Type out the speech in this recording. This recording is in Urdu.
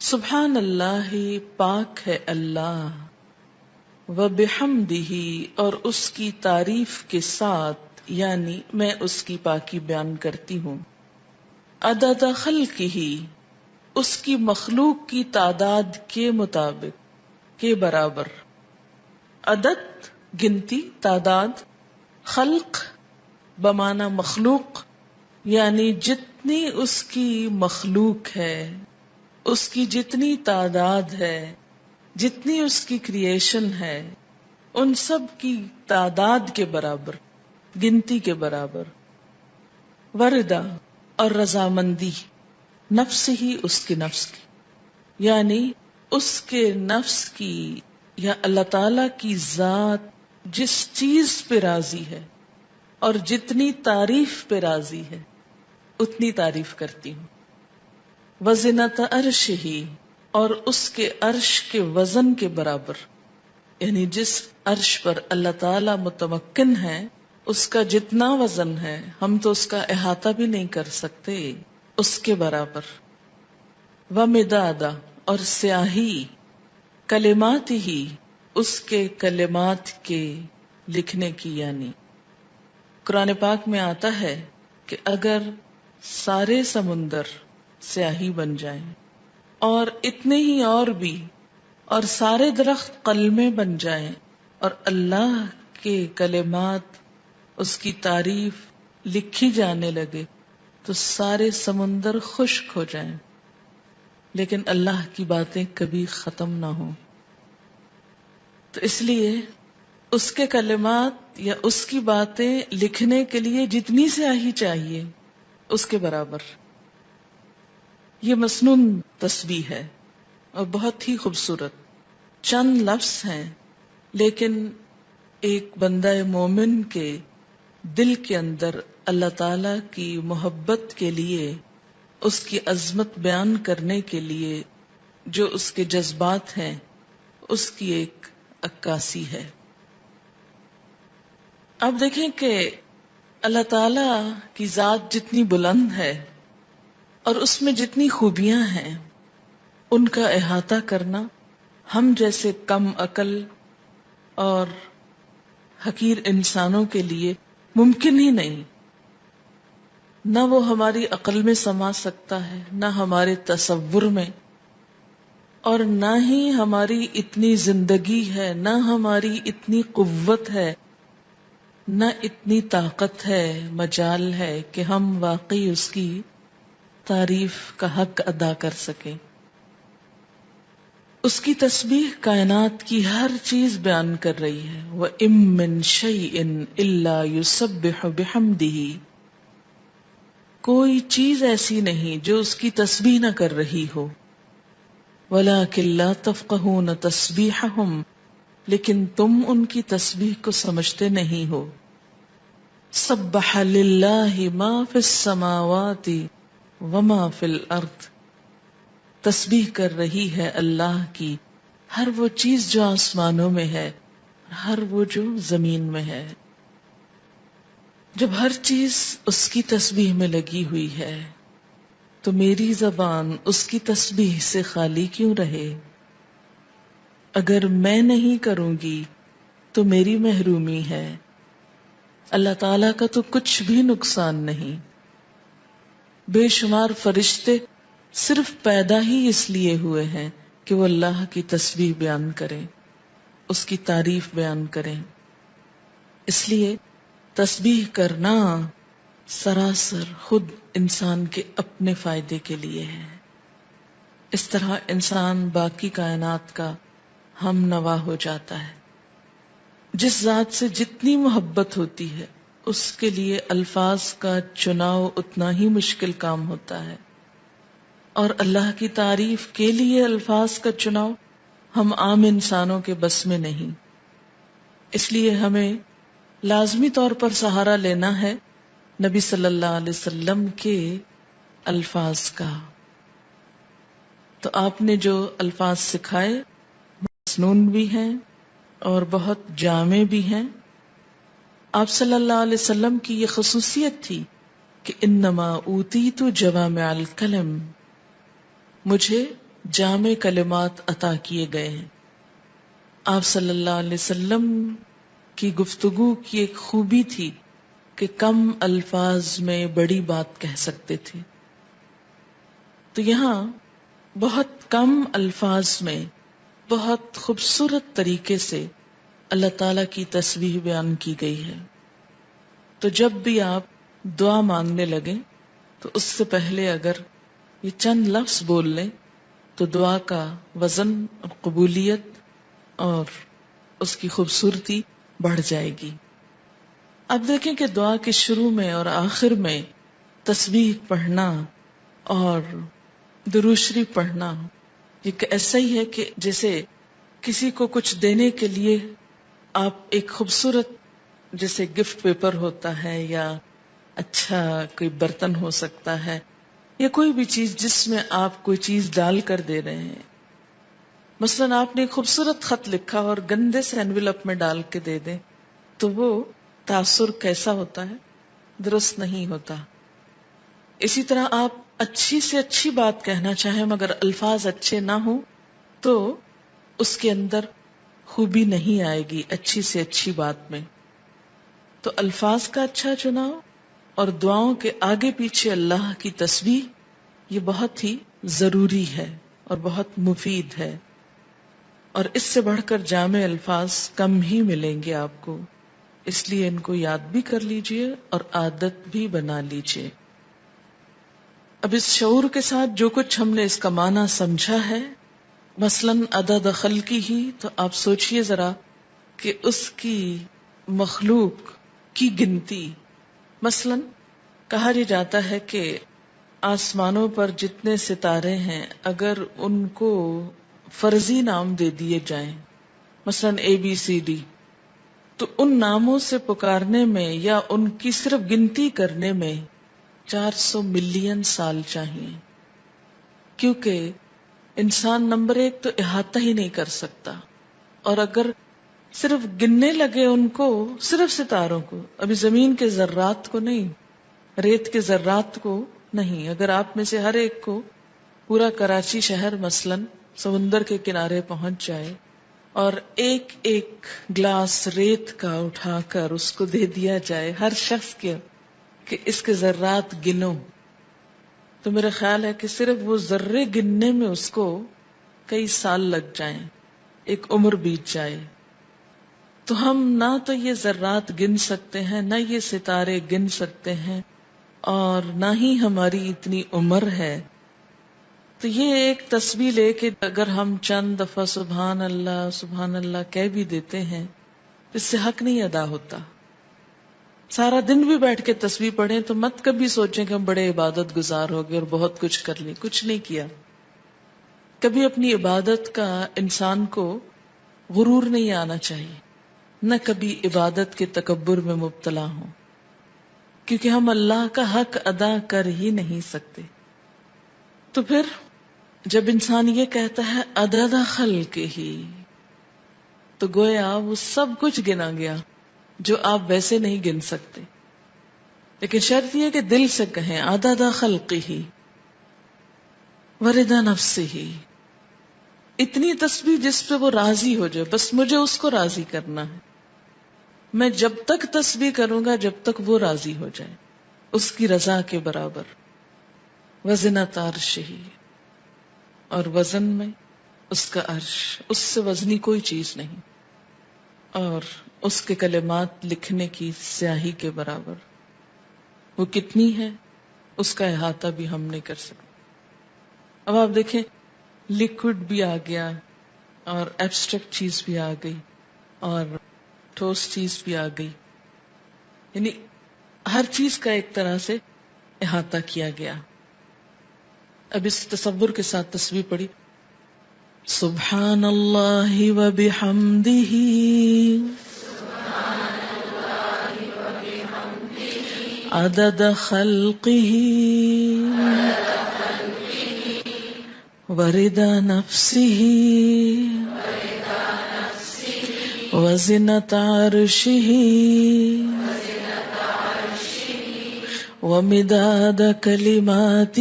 سبحان اللہ، پاک ہے اللہ، و بحمدہ، اور اس کی تعریف کے ساتھ، یعنی میں اس کی پاکی بیان کرتی ہوں، عدد خلقہ، اس کی مخلوق کی تعداد کے مطابق، کے برابر، عدد گنتی، تعداد، خلق بمعنی مخلوق، یعنی جتنی اس کی مخلوق ہے، اس کی جتنی تعداد ہے، جتنی اس کی کریشن ہے، ان سب کی تعداد کے برابر، گنتی کے برابر، وردا، اور رضامندی، نفس ہی، اس کی نفس کی، یعنی اس کے نفس کی یا اللہ تعالی کی ذات جس چیز پہ راضی ہے اور جتنی تعریف پہ راضی ہے اتنی تعریف کرتی ہوں، وزنت عرش ہی، اور اس کے عرش کے وزن کے برابر، یعنی جس عرش پر اللہ تعالی متمکن ہے اس کا جتنا وزن ہے ہم تو اس کا احاطہ بھی نہیں کر سکتے، اس کے برابر، ومدادا، اور سیاہی، کلمات ہی، اس کے کلمات کے لکھنے کی، یعنی قرآن پاک میں آتا ہے کہ اگر سارے سمندر سیاہی بن جائیں اور اتنے ہی اور بھی، اور سارے درخت قلمیں بن جائیں اور اللہ کے کلمات، اس کی تعریف لکھی جانے لگے تو سارے سمندر خشک ہو جائیں، لیکن اللہ کی باتیں کبھی ختم نہ ہوں۔ تو اس لیے اس کے کلمات یا اس کی باتیں لکھنے کے لیے جتنی سیاہی چاہیے اس کے برابر۔ یہ مسنون تسبیح ہے اور بہت ہی خوبصورت، چند لفظ ہیں لیکن ایک بندہ مومن کے دل کے اندر اللہ تعالی کی محبت کے لیے، اس کی عظمت بیان کرنے کے لیے جو اس کے جذبات ہیں اس کی ایک عکاسی ہے۔ اب دیکھیں کہ اللہ تعالی کی ذات جتنی بلند ہے اور اس میں جتنی خوبیاں ہیں ان کا احاطہ کرنا ہم جیسے کم عقل اور حقیر انسانوں کے لیے ممکن ہی نہیں، نہ وہ ہماری عقل میں سما سکتا ہے، نہ ہمارے تصور میں، اور نہ ہی ہماری اتنی زندگی ہے، نہ ہماری اتنی قوت ہے، نہ اتنی طاقت ہے، مجال ہے کہ ہم واقعی اس کی تعریف کا حق ادا کر سکیں۔ اس کی تسبیح کائنات کی ہر چیز بیان کر رہی ہے، وَإِن مِّن شَيْءٍ إِلَّا يُسَبِّحُ بِحَمْدِهِ، کوئی چیز ایسی نہیں جو اس کی تسبیح نہ کر رہی ہو، وَلَٰكِن لَّا تَفْقَهُونَ تَسْبِيحَهُمْ، لیکن تم ان کی تسبیح کو سمجھتے نہیں ہو۔ سَبَّحَ لِلَّهِ مَا فِي السَّمَاوَاتِ وَمَا فِي الْأَرْضِ، تسبیح کر رہی ہے اللہ کی ہر وہ چیز جو آسمانوں میں ہے، ہر وہ جو زمین میں ہے۔ جب ہر چیز اس کی تسبیح میں لگی ہوئی ہے تو میری زبان اس کی تسبیح سے خالی کیوں رہے؟ اگر میں نہیں کروں گی تو میری محرومی ہے، اللہ تعالیٰ کا تو کچھ بھی نقصان نہیں۔ بے شمار فرشتے صرف پیدا ہی اس لیے ہوئے ہیں کہ وہ اللہ کی تسبیح بیان کریں، اس کی تعریف بیان کریں۔ اس لیے تسبیح کرنا سراسر خود انسان کے اپنے فائدے کے لیے ہے۔ اس طرح انسان باقی کائنات کا ہم نوا ہو جاتا ہے۔ جس ذات سے جتنی محبت ہوتی ہے اس کے لیے الفاظ کا چناؤ اتنا ہی مشکل کام ہوتا ہے، اور اللہ کی تعریف کے لیے الفاظ کا چناؤ ہم عام انسانوں کے بس میں نہیں۔ اس لیے ہمیں لازمی طور پر سہارا لینا ہے نبی صلی اللہ علیہ وسلم کے الفاظ کا۔ تو آپ نے جو الفاظ سکھائے مسنون بھی ہیں اور بہت جامع بھی ہیں۔ آپ صلی اللہ علیہ وسلم کی یہ خصوصیت تھی کہ انما اوتیت جوامع الکلم، مجھے جامع کلمات عطا کیے گئے ہیں۔ آپ صلی اللہ علیہ وسلم کی گفتگو کی ایک خوبی تھی کہ کم الفاظ میں بڑی بات کہہ سکتے تھے۔ تو یہاں بہت کم الفاظ میں بہت خوبصورت طریقے سے اللہ تعالی کی تسبیح بیان کی گئی ہے۔ تو جب بھی آپ دعا مانگنے لگیں تو اس سے پہلے اگر یہ چند لفظ بول لیں تو دعا کا وزن اور قبولیت اور اس کی خوبصورتی بڑھ جائے گی۔ اب دیکھیں کہ دعا کے شروع میں اور آخر میں تسبیح پڑھنا اور درود شریف پڑھنا یہ ایسا ہی ہے کہ جیسے کسی کو کچھ دینے کے لیے آپ ایک خوبصورت جیسے گفٹ پیپر ہوتا ہے یا اچھا کوئی برتن ہو سکتا ہے یا کوئی بھی چیز جس میں آپ کوئی چیز ڈال کر دے رہے ہیں۔ مثلاً آپ نے ایک خوبصورت خط لکھا اور گندے سے انویلپ میں ڈال کے دے دیں تو وہ تاثر کیسا ہوتا ہے؟ درست نہیں ہوتا۔ اسی طرح آپ اچھی سے اچھی بات کہنا چاہیں مگر الفاظ اچھے نہ ہوں تو اس کے اندر خوبی نہیں آئے گی اچھی سے اچھی بات میں۔ تو الفاظ کا اچھا چناؤ اور دعاؤں کے آگے پیچھے اللہ کی تسبیح یہ بہت ہی ضروری ہے اور بہت مفید ہے، اور اس سے بڑھ کر جامع الفاظ کم ہی ملیں گے آپ کو، اس لیے ان کو یاد بھی کر لیجئے اور عادت بھی بنا لیجئے۔ اب اس شعور کے ساتھ جو کچھ ہم نے اس کا معنی سمجھا ہے، مثلاً عدد خلقی ہی، تو آپ سوچئے ذرا کہ اس کی مخلوق کی گنتی، مثلاً کہا یہ جاتا ہے کہ آسمانوں پر جتنے ستارے ہیں اگر ان کو فرضی نام دے دیے جائیں، مثلاً ABCD، تو ان ناموں سے پکارنے میں یا ان کی صرف گنتی کرنے میں 400 ملین سال چاہیے، کیونکہ انسان نمبر 1 تو احاطہ ہی نہیں کر سکتا، اور اگر صرف گننے لگے ان کو، صرف ستاروں کو، ابھی زمین کے ذرات کو نہیں، ریت کے ذرات کو نہیں، اگر آپ میں سے ہر ایک کو پورا کراچی شہر مثلاً سمندر کے کنارے پہنچ جائے اور ایک ایک گلاس ریت کا اٹھا کر اس کو دے دیا جائے ہر شخص کے کہ اس کے ذرات گنو، تو میرا خیال ہے کہ صرف وہ ذرے گننے میں اس کو کئی سال لگ جائیں، ایک عمر بیت جائے۔ تو ہم نہ تو یہ ذرات گن سکتے ہیں، نہ یہ ستارے گن سکتے ہیں، اور نہ ہی ہماری اتنی عمر ہے۔ تو یہ ایک تسبیح لے کے اگر ہم چند دفعہ سبحان اللہ کہہ بھی دیتے ہیں، اس سے حق نہیں ادا ہوتا۔ سارا دن بھی بیٹھ کے تسبیح پڑھیں تو مت کبھی سوچیں کہ ہم بڑے عبادت گزار ہو گئے اور بہت کچھ کر لی، کچھ نہیں کیا۔ کبھی اپنی عبادت کا انسان کو غرور نہیں آنا چاہیے، نہ کبھی عبادت کے تکبر میں مبتلا ہوں، کیونکہ ہم اللہ کا حق ادا کر ہی نہیں سکتے۔ تو پھر جب انسان یہ کہتا ہے عدد خلق ہی، تو گویا وہ سب کچھ گنا گیا جو آپ ویسے نہیں گن سکتے، لیکن شرط یہ کہ دل سے کہیں عدد خلق ہی ورضا نفس ہی، اتنی تسبیح جس پہ وہ راضی ہو جائے، بس مجھے اس کو راضی کرنا ہے، میں جب تک تسبیح کروں گا جب تک وہ راضی ہو جائے، اس کی رضا کے برابر۔ وزنۃ عرشہ، اور وزن میں اس کا عرش، اس سے وزنی کوئی چیز نہیں، اور اس کے کلمات لکھنے کی سیاہی کے برابر، وہ کتنی ہے اس کا احاطہ بھی ہم نہیں کر سکتے۔ اب آپ دیکھیں لیکوڈ بھی آ گیا اور ایبسٹریکٹ چیز بھی آ گئی اور ٹھوس چیز بھی آ گئی، یعنی ہر چیز کا ایک طرح سے احاطہ کیا گیا۔ اب اس تصور کے ساتھ تسبیح پڑھی، سبحان اللہ و بحمدہ عدد خلقہ ورضا نفسہ وزنۃ عرشہ ومداد کلماتہ